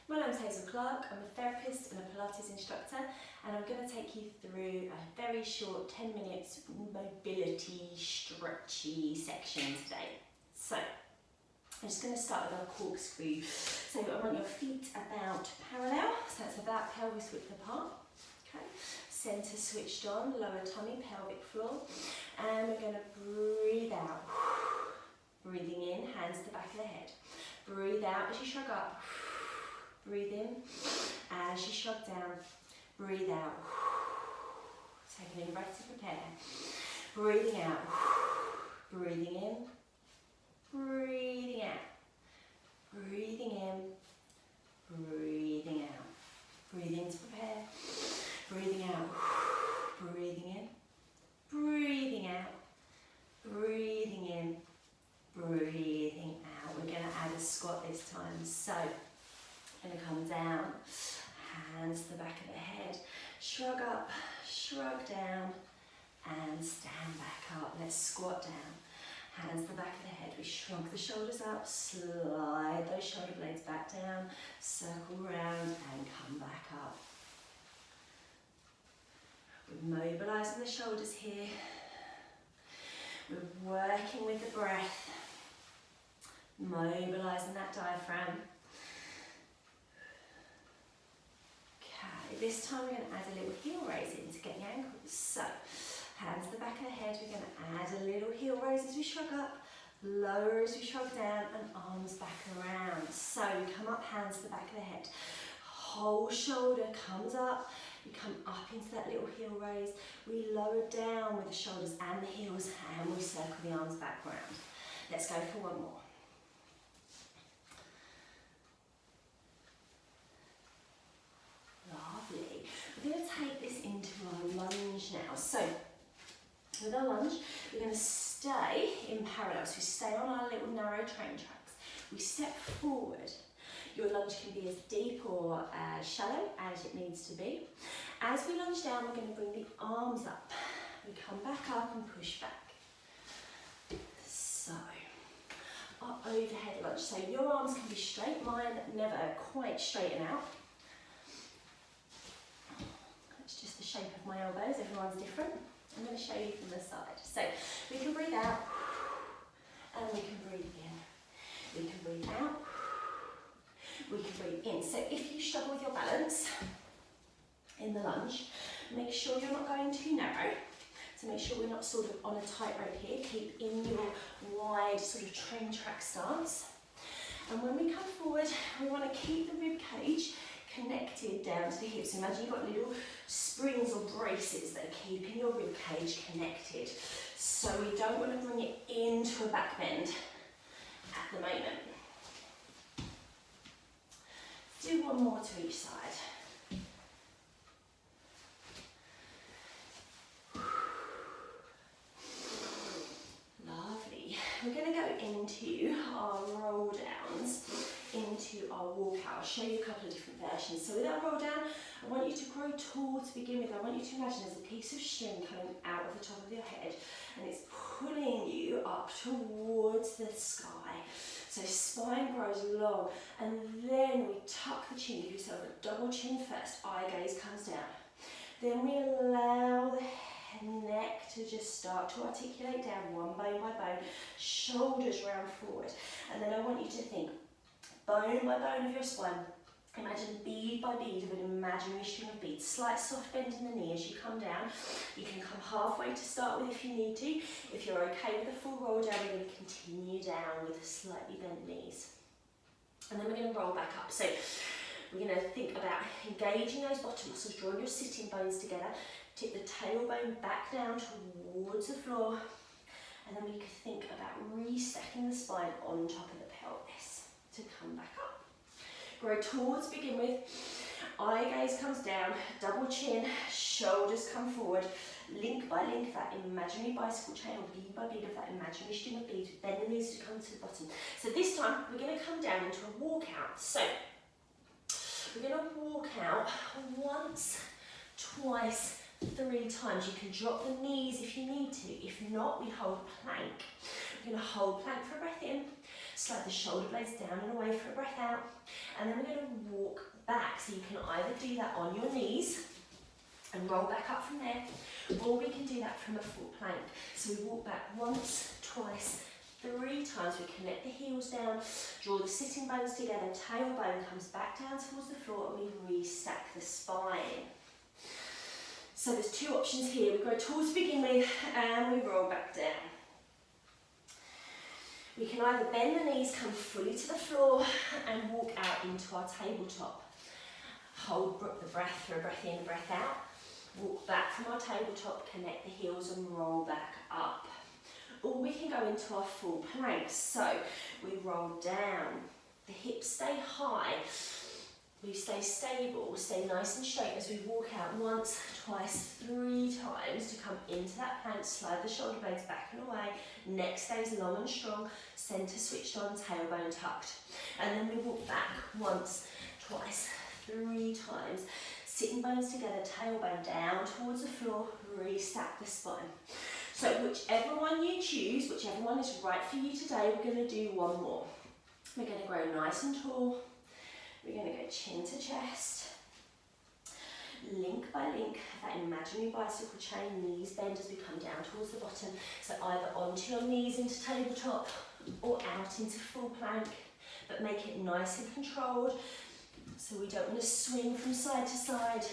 My name's Hazel Clark, I'm a therapist and a Pilates instructor, and I'm going to take you through a very short 10 minutes mobility stretchy section today. So, I'm just going to start with our corkscrew. So I want your feet about parallel, so that's about pelvis width apart. Okay, centre switched on, lower tummy, pelvic floor, and we're going to breathe out. Breathing in, hands to the back of the head. Breathe out as you shrug up. Breathe in as you shrug down. Breathe out. Taking in breath to prepare. Breathing out. Breathing in. Breathing out. Breathing in. Breathing out. Breathe in to prepare. Breathing out. Breathing in. Breathing out. Breathing in. Breathing out. We're going to add a squat this time. So, going to come down, hands to the back of the head, shrug up, shrug down, and stand back up. Let's squat down, hands to the back of the head. We shrug the shoulders up, slide those shoulder blades back down, circle round and come back up. We're mobilising the shoulders here. We're working with the breath, mobilising that diaphragm. This time we're going to add a little heel raise in to get the ankles. So, hands to the back of the head, we're going to add a little heel raise as we shrug up, lower as we shrug down, and arms back around. So, we come up, hands to the back of the head. Whole shoulder comes up, we come up into that little heel raise, we lower down with the shoulders and the heels, and we circle the arms back round. Let's go for one more. Lovely. We're going to take this into our lunge now. So, with our lunge, we're going to stay in parallel. So we stay on our little narrow train tracks. We step forward. Your lunge can be as deep or as shallow as it needs to be. As we lunge down, we're going to bring the arms up. We come back up and push back. So, our overhead lunge. So your arms can be straight. Mine never quite straighten out. Just the shape of my elbows, everyone's different. I'm going to show you from the side. So we can breathe out and we can breathe in. We can breathe out, we can breathe in. So if you struggle with your balance in the lunge, make sure you're not going too narrow. So make sure we're not sort of on a tightrope here. Keep in your wide sort of train track stance. And when we come forward, we want to keep the rib cage connected down to the hips. Imagine you've got little springs or braces that are keeping your rib cage connected. So we don't want to bring it into a back bend at the moment. Do one more to each side. Lovely. We're going to go into our roll downs, into our walkout. I'll show you a couple of different versions. So with our roll down, I want you to grow tall to begin with. I want you to imagine there's a piece of string coming out of the top of your head and it's pulling you up towards the sky. So spine grows long and then we tuck the chin, give yourself a double chin first, eye gaze comes down. Then we allow the neck to just start to articulate down one bone by bone, shoulders round forward. And then I want you to think, bone by bone of your spine, imagine bead by bead of an imaginary string of beads. Slight soft bend in the knee as you come down. You can come halfway to start with if you need to. If you're okay with a full roll down, we're going to continue down with slightly bent knees. And then we're going to roll back up. So we're going to think about engaging those bottom muscles, drawing your sitting bones together. Tip the tailbone back down towards the floor. And then we can think about restacking the spine on top of the pelvis to come back up. Grow tall to begin with, eye gaze comes down, double chin, shoulders come forward, link by link that imaginary bicycle chain or bead by bead of that imaginary string of beads, bend the knees to come to the bottom. So this time we're going to come down into a walkout. So we're going to walk out once, twice, 3 times. You can drop the knees if you need to. If not, we hold plank. We're going to hold plank for a breath in, Slide the shoulder blades down and away for a breath out. And then we're going to walk back. So you can either do that on your knees and roll back up from there, or we can do that from a full plank. So we walk back once, twice, 3 times. We connect the heels down, draw the sitting bones together, tailbone comes back down towards the floor, and we restack the spine. So there's 2 options here. We grow tall to begin with, and we roll back down. We can either bend the knees, come fully to the floor, and walk out into our tabletop. Hold the breath for a breath in, breath out. Walk back from our tabletop, connect the heels and roll back up. Or we can go into our full plank. So we roll down, the hips stay high, we stay stable, stay nice and straight as we walk out once, twice, 3 times to come into that plank. Slide the shoulder blades back and away, neck stays long and strong, centre switched on, tailbone tucked. And then we walk back once, twice, 3 times. Sitting bones together, tailbone down towards the floor, restack the spine. So whichever one you choose, whichever one is right for you today, we're going to do one more. We're going to grow nice and tall. We're going to go chin to chest. Link by link, that imaginary bicycle chain, knees bend as we come down towards the bottom. So either onto your knees into tabletop or out into full plank, but make it nice and controlled. So we don't want to swing from side to side.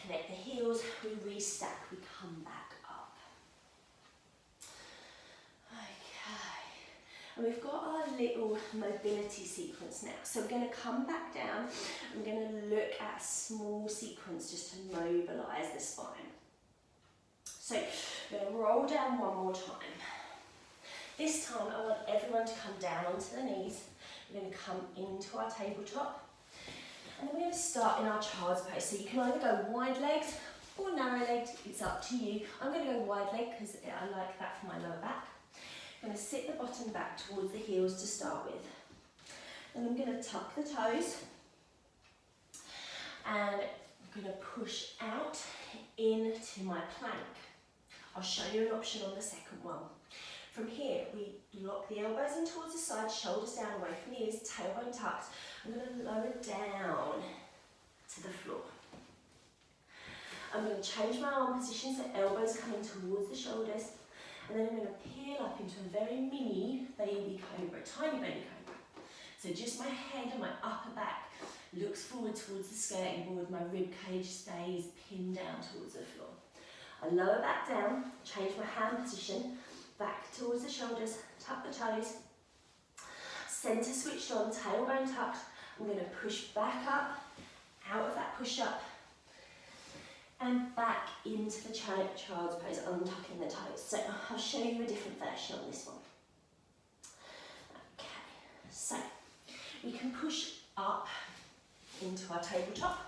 Connect the heels, we restack, we come back up. Okay, and we've got our little mobility sequence now. So we're going to come back down. I'm going to look at a small sequence just to mobilise the spine. So we're going to roll down one more time. This time I want everyone to come down onto the knees. We're going to come into our tabletop, and then we're going to start in our child's pose. So you can either go wide legged or narrow legged, it's up to you. I'm going to go wide leg because I like that for my lower back. I'm going to sit the bottom back towards the heels to start with. Then I'm going to tuck the toes, and I'm going to push out into my plank. I'll show you an option on the second one. From here, we lock the elbows in towards the side, shoulders down away from the ears, tailbone tucked. I'm going to lower down to the floor. I'm going to change my arm position so elbows coming towards the shoulders. And then I'm going to peel up into a very mini baby cobra, tiny baby cobra. So just my head and my upper back looks forward towards the skirting board. My rib cage stays pinned down towards the floor. I lower back down, change my hand position. Back towards the shoulders, tuck the toes, centre switched on, tailbone tucked. I'm going to push back up, out of that push up, and back into the child's pose, untucking the toes. So I'll show you a different version on this one. Okay, so we can push up into our tabletop.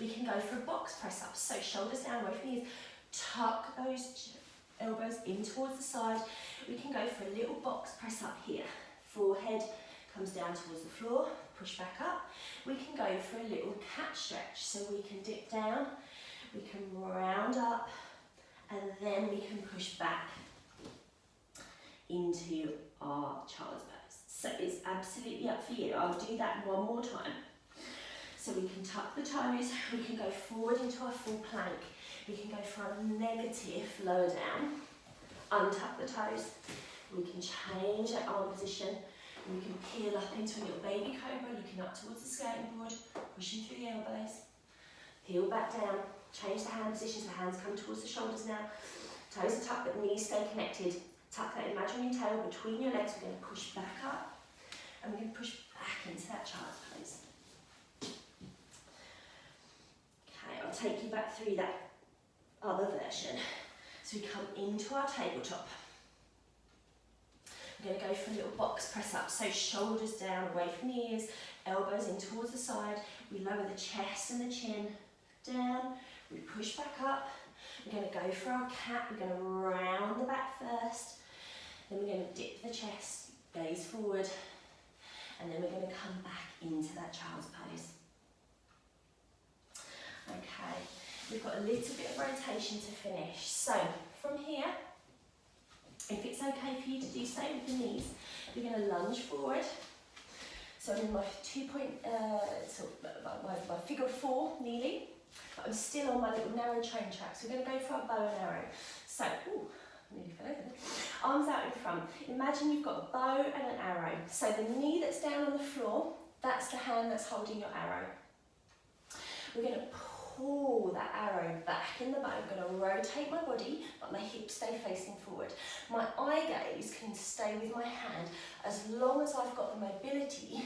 We can go for a box press up, so shoulders down, away from the ears, tuck those elbows in towards the side. We can go for a little box press up here. Forehead comes down towards the floor, push back up. We can go for a little cat stretch. So we can dip down, we can round up, and then we can push back into our child's pose. So it's absolutely up for you. I'll do that one more time. So we can tuck the toes, we can go forward into our full plank. We can go for a negative, lower down, untuck the toes. We can change our arm position. We can peel up into a little baby cobra, looking up towards the skirting board, pushing through the elbows. Peel back down, change the hand position so the hands come towards the shoulders now. Toes are tucked but knees stay connected. Tuck that imaginary tail between your legs. We're going to push back up and we're going to push back into that child's pose. Okay, I'll take you back through that other version. So we come into our tabletop. We're going to go for a little box press up. So shoulders down, away from the ears, elbows in towards the side. We lower the chest and the chin down. We push back up. We're going to go for our cat. We're going to round the back first. Then we're going to dip the chest, gaze forward. And then we're going to come back into that child's pose. Okay. We've got a little bit of rotation to finish. So from here, If it's okay for you to do so with the knees, you're going to lunge forward. So I'm in my my figure 4 kneeling, but I'm still on my little narrow train track. So we're going to go for our bow and arrow. So, nearly fell over there. Arms out in front. Imagine you've got a bow and an arrow. So the knee that's down on the floor, that's the hand that's holding your arrow. We're going to pull that arrow back in the bow. I'm going to rotate my body, but my hips stay facing forward. My eye gaze can stay with my hand as long as I've got the mobility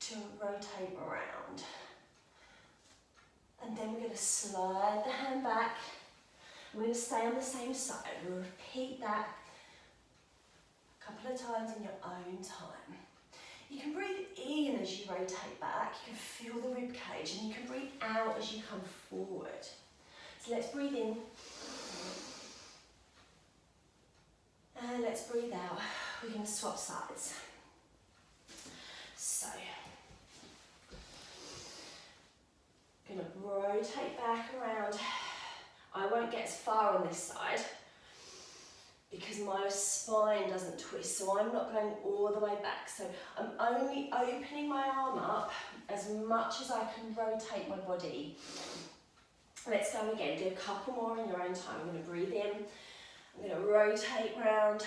to rotate around. And then we're going to slide the hand back. We're going to stay on the same side. We'll repeat that a couple of times in your own time. You can breathe in as you rotate back. You can feel the rib cage, and you can breathe out as you come forward. So let's breathe in. And let's breathe out. We're going to swap sides. So, going to rotate back around. I won't get as far on this side because my spine doesn't twist, so I'm not going all the way back. So I'm only opening my arm up as much as I can rotate my body. Let's go again. Do a couple more in your own time. I'm going to breathe in. I'm going to rotate round.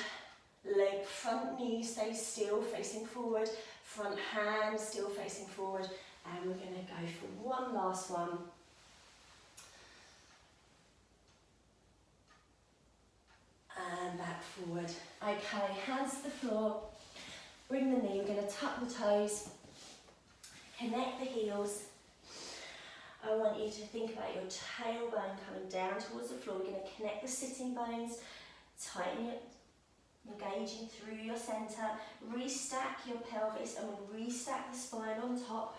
Leg, front knee stays still, facing forward. Front hand still facing forward. And we're going to go for one last one. And back forward. Okay, hands to the floor. Bring the knee. We're going to tuck the toes. Connect the heels. I want you to think about your tailbone coming down towards the floor. We're going to connect the sitting bones. Tighten it. Engaging through your centre. Restack your pelvis and we'll restack the spine on top.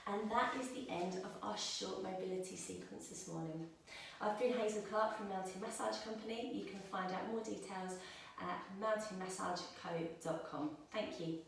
And that is the end of our short mobility sequence this morning. I've been Hazel Clark from Mountain Massage Company. You can find out more details at mountainmassageco.com. Thank you.